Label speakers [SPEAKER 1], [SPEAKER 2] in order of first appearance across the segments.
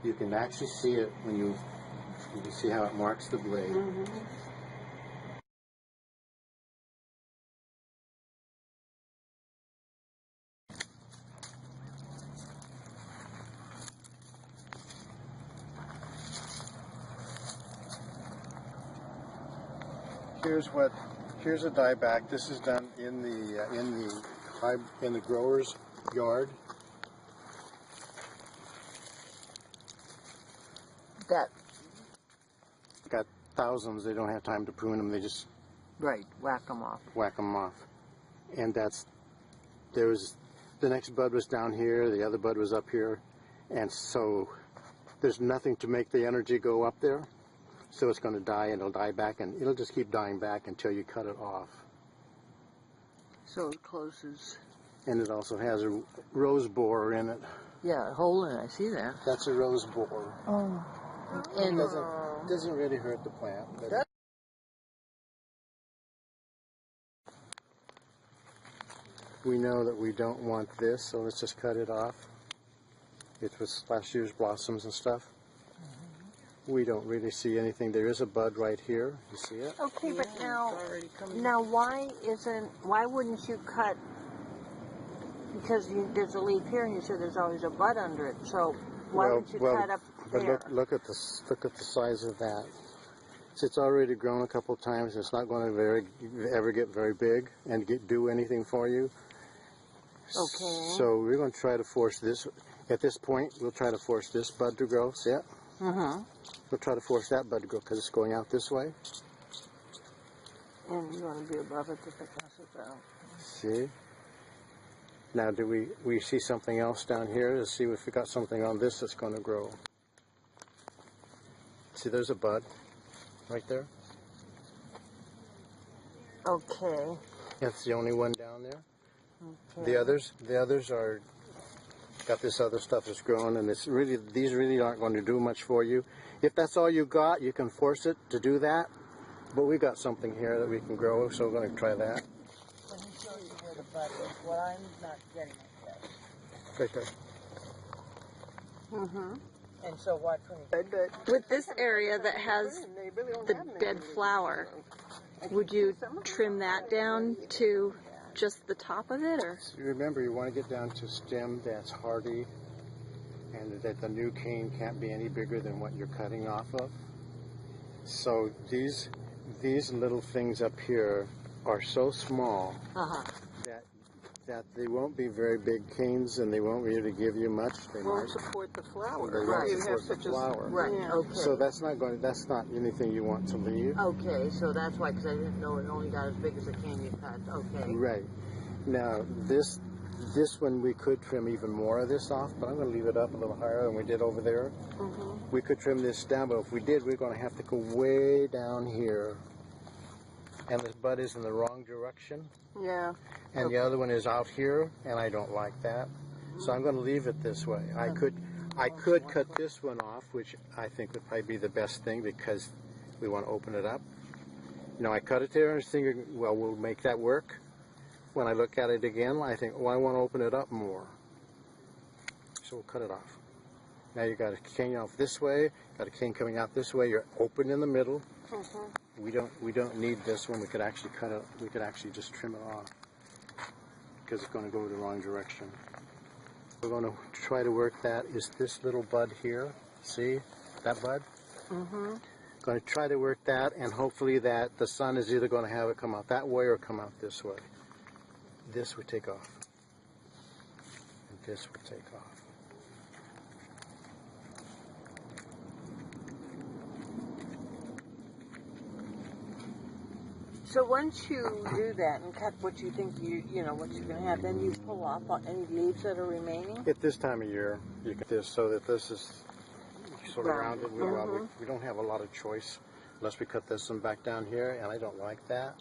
[SPEAKER 1] You can actually see it when you can see how it marks the blade. Here's a dieback. This is done in the grower's yard.
[SPEAKER 2] That
[SPEAKER 1] Got thousands. They don't have time to prune them. They just
[SPEAKER 2] whack them off.
[SPEAKER 1] Whack them off. And the next bud was down here. The other bud was up here, and so there's nothing to make the energy go up there. So it's going to die, and it'll die back, and it'll just keep dying back until you cut it off.
[SPEAKER 2] So it closes.
[SPEAKER 1] And it also has a rose borer in it.
[SPEAKER 2] Yeah, a hole in it. I see that.
[SPEAKER 1] That's a rose borer.
[SPEAKER 2] Oh.
[SPEAKER 1] And it doesn't really hurt the plant. We know that we don't want this, so let's just cut it off. It was last year's blossoms and stuff. We don't really see anything. There is a bud right here. You see it?
[SPEAKER 2] Okay, but now why wouldn't you cut? Because there's a leaf here, and you said there's always a bud under it. So why wouldn't you cut up there?
[SPEAKER 1] But look at the size of that. It's already grown a couple of times. It's not going to ever get very big and do anything for you.
[SPEAKER 2] Okay.
[SPEAKER 1] So we're going to try to force this. At this point, we'll try to force this bud to grow. See it? We'll try to force that bud to grow because it's going out this way.
[SPEAKER 2] And you want to be above it to pick us out.
[SPEAKER 1] See? Now, do we see something else down here? Let's see if we got something on this that's going to grow. See, there's a bud right there.
[SPEAKER 2] Okay.
[SPEAKER 1] That's the only one down there.
[SPEAKER 2] Okay.
[SPEAKER 1] The others are got this other stuff that's growing, and these really aren't going to do much for you. If that's all you got, you can force it to do that. But we got something here that we can grow, so we're going to try that.
[SPEAKER 2] Let me show you where the bud is. What I'm not getting at yet.
[SPEAKER 1] Right there.
[SPEAKER 2] And so watch when you...
[SPEAKER 3] With this area that has the dead flower, would you trim that down to just the top of it, or?
[SPEAKER 1] So remember, you want to get down to stem that's hardy, and that the new cane can't be any bigger than what you're cutting off of. So these little things up here are so small that they won't be very big canes, and they won't really give you much. They
[SPEAKER 2] won't support the flower.
[SPEAKER 1] They won't support the flower.
[SPEAKER 2] Right. Yeah. Okay.
[SPEAKER 1] So that's not anything you want to leave.
[SPEAKER 2] Okay. So that's why, because I didn't know it only got as big as a cane you cut. Okay.
[SPEAKER 1] Right. Now this one we could trim even more of this off, but I'm going to leave it up a little higher than we did over there. We could trim this down, but if we did, we're going to have to go way down here. And this bud is in the wrong direction.
[SPEAKER 2] Yeah.
[SPEAKER 1] And the other one is out here, and I don't like that. So I'm going to leave it this way. I could cut this one off, which I think would probably be the best thing because we want to open it up. You know, I cut it there and I was thinking, well, we'll make that work. When I look at it again, I think, well, I want to open it up more. So we'll cut it off. Now you got a cane off this way, got a cane coming out this way. You're open in the middle. We don't need this one. We could actually cut it. We could actually just trim it off because it's going to go the wrong direction. We're going to try to work that. Is this little bud here? See that bud? Going to try to work that, and hopefully that the sun is either going to have it come out that way or come out this way. This would take off, and this would take off.
[SPEAKER 2] So once you do that and cut what you think you know what you're going to have, then you pull off any leaves that are remaining?
[SPEAKER 1] At this time of year, you get this so that this is sort of rounded. We don't have a lot of choice unless we cut this one back down here, and I don't like that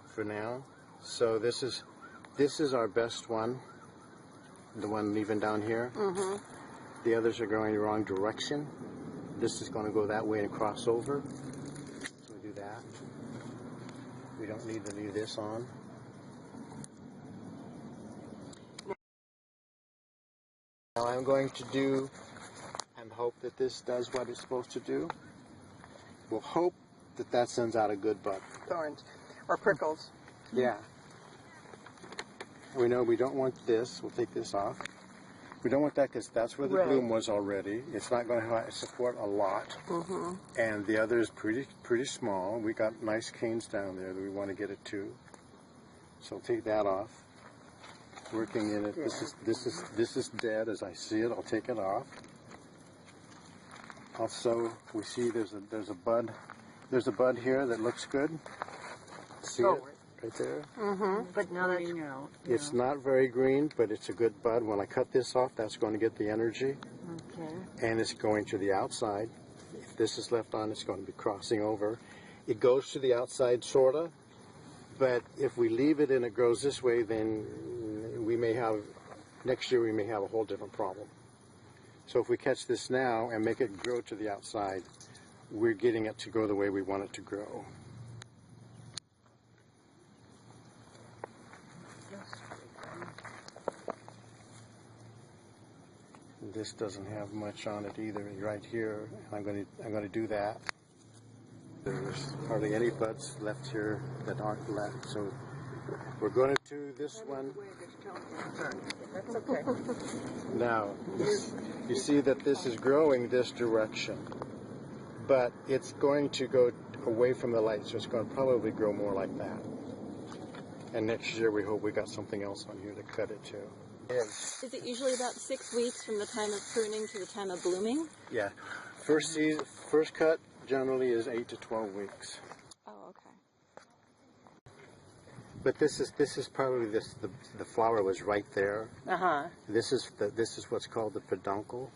[SPEAKER 1] for now. So this is our best one, the one leaving down here. The others are going the wrong direction. This is going to go that way and cross over. So we do that. We don't need to leave this on. Now I'm going to do, I'm hope that this does what it's supposed to do. We'll hope that that sends out a good bud.
[SPEAKER 4] Thorns or prickles.
[SPEAKER 1] Yeah. We know we don't want this. We'll take this off. We don't want that because that's where the bloom was already. It's not going to support a lot. And the other is pretty small. We got nice canes down there that we want to get it to. So we'll take that off. Working in it. This is dead as I see it. I'll take it off. Also, we see there's a bud. There's a bud here that looks good. See it? Right there.
[SPEAKER 2] But now that's
[SPEAKER 1] It's not very green, but it's a good bud. When I cut this off, that's going to get the energy. And it's going to the outside. If this is left on, it's going to be crossing over. It goes to the outside, sort of. But if we leave it and it grows this way, then we may have, next year we may have a whole different problem. So if we catch this now and make it grow to the outside, we're getting it to go the way we want it to grow. This doesn't have much on it either, right here. I'm going to do that. There's hardly any buds left here that aren't left, so we're going to do this one.
[SPEAKER 4] That's okay.
[SPEAKER 1] Now, you see that this is growing this direction, but it's going to go away from the light, so it's going to probably grow more like that. And next year we hope we got something else on here to cut it to.
[SPEAKER 3] Is it usually about 6 weeks from the time of pruning to the time of blooming?
[SPEAKER 1] Yeah. First cut generally is 8 to 12 weeks.
[SPEAKER 3] Oh, okay.
[SPEAKER 1] But this is probably the flower was right there. This is what's called the peduncle.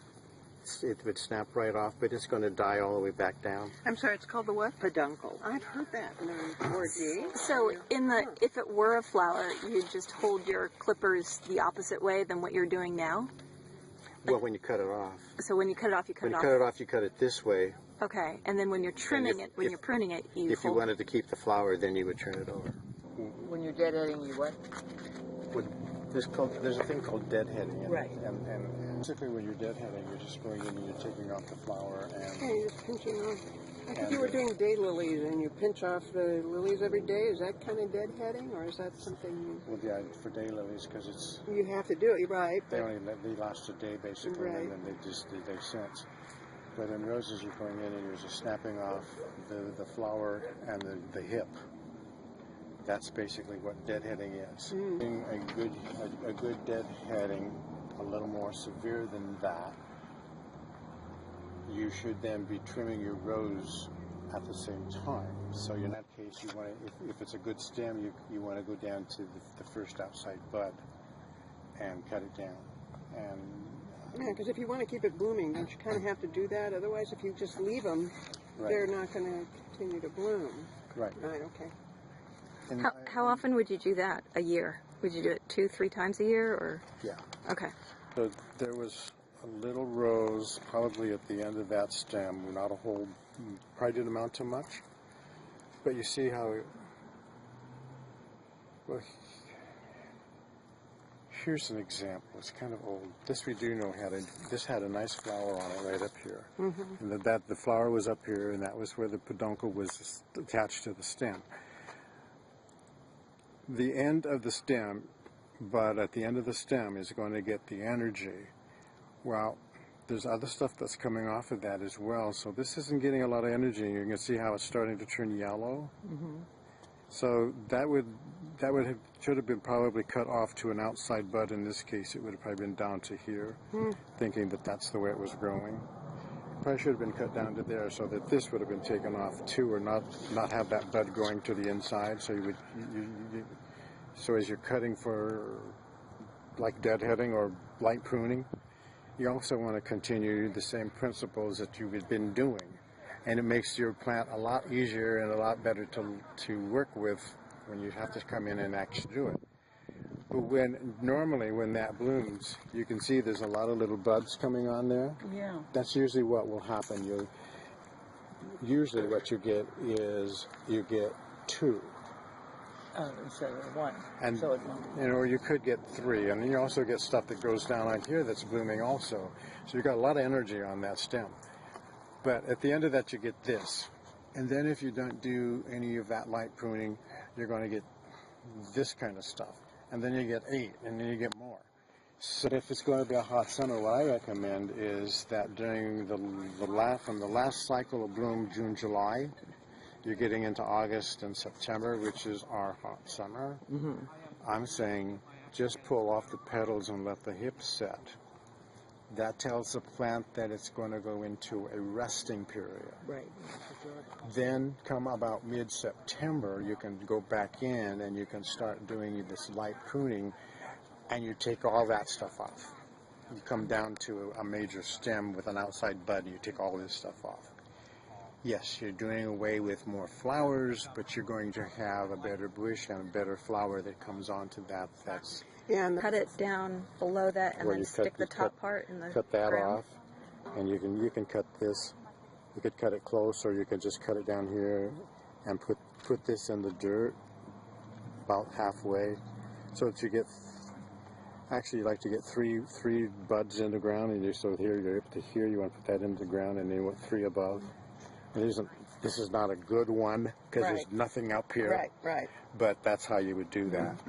[SPEAKER 1] It would snap right off, but it's going to die all the way back down.
[SPEAKER 4] I'm sorry, it's called the what?
[SPEAKER 2] peduncle.
[SPEAKER 4] I've heard that before, Dee.
[SPEAKER 3] So if it were a flower, you'd just hold your clippers the opposite way than what you're doing now?
[SPEAKER 1] Well, when you cut it off.
[SPEAKER 3] So when you cut it off, you cut it off.
[SPEAKER 1] When you cut it off, you cut it this way.
[SPEAKER 3] Okay, and then when you're trimming it, when you're pruning it, you
[SPEAKER 1] If you wanted to keep the flower, then you would turn it over.
[SPEAKER 2] When you're deadheading, you what?
[SPEAKER 1] There's a thing called deadheading.
[SPEAKER 2] Right.
[SPEAKER 1] And basically when you're deadheading, you're just going in and you're taking off the flower. And
[SPEAKER 4] Okay, you're just pinching off. I think you were doing daylilies and you pinch off the lilies every day. Is that kind of deadheading, or is that something
[SPEAKER 1] well, yeah, for daylilies, because it's
[SPEAKER 4] you have to do it, right?
[SPEAKER 1] they last a day basically,
[SPEAKER 4] Right.
[SPEAKER 1] and then they sense. But in roses, you're going in and you're just snapping off the flower and the hip. That's basically what deadheading is. A good deadheading, a little more severe than that, you should then be trimming your rose at the same time. So in that case, you want to, if it's a good stem, you want to go down to the first outside bud and cut it down. And
[SPEAKER 4] Yeah, because if you want to keep it blooming, don't you kind of have to do that? Otherwise, if you just leave them, they're not going to continue to bloom.
[SPEAKER 1] Right.
[SPEAKER 4] Right, okay.
[SPEAKER 1] And
[SPEAKER 3] How often would you do that a year? Would you do it 2-3 times a year, or?
[SPEAKER 1] Yeah.
[SPEAKER 3] Okay.
[SPEAKER 1] So there was a little rose probably at the end of that stem, not a whole, probably didn't amount to much. But you see how it, well, here's an example. It's kind of old. This we do know this had a nice flower on it right up here. And the flower was up here, and that was where the peduncle was attached to the stem. The end of the stem, but at the end of the stem is going to get the energy. Well, there's other stuff that's coming off of that as well. So this isn't getting a lot of energy. You can see how it's starting to turn yellow. So should have been probably cut off to an outside bud. In this case, it would have probably been down to here, thinking that that's the way it was growing. Probably should have been cut down to there so that this would have been taken off too, or not have that bud growing to the inside. So so as you're cutting for like deadheading or light pruning, you also want to continue the same principles that you've been doing, and it makes your plant a lot easier and a lot better to work with when you have to come in and actually do it. But normally when that blooms, you can see there's a lot of little buds coming on there.
[SPEAKER 2] Yeah.
[SPEAKER 1] That's usually what will happen. Usually what you get is you get 2.
[SPEAKER 2] instead of one.
[SPEAKER 1] And
[SPEAKER 2] So
[SPEAKER 1] you could get 3, and you also get stuff that goes down on here that's blooming also. So you've got a lot of energy on that stem. But at the end of that, you get this. And then if you don't do any of that light pruning, you're going to get this kind of stuff. And then you get 8, and then you get more. So if it's going to be a hot summer, what I recommend is that during from the last cycle of bloom, June, July, you're getting into August and September, which is our hot summer.
[SPEAKER 2] Mm-hmm.
[SPEAKER 1] I'm saying just pull off the petals and let the hips set. That tells the plant that it's going to go into a resting period.
[SPEAKER 2] Right.
[SPEAKER 1] Then come about mid-September, you can go back in and you can start doing this light pruning, and you take all that stuff off. You come down to a major stem with an outside bud, and you take all this stuff off. Yes, you're doing away with more flowers, but you're going to have a better bush and a better flower that comes onto that. That's
[SPEAKER 3] cut it down below that, and then stick the top part in the
[SPEAKER 1] cut that
[SPEAKER 3] ground.
[SPEAKER 1] off, and you can cut this. You could cut it close, or you could just cut it down here and put this in the dirt about halfway, so that you get. Actually, you like to get three buds in the ground, and you're up to here. You want to put that into the ground, and then you want 3 above. This is not a good one because there's nothing up here.
[SPEAKER 4] Right.
[SPEAKER 1] But that's how you would do that.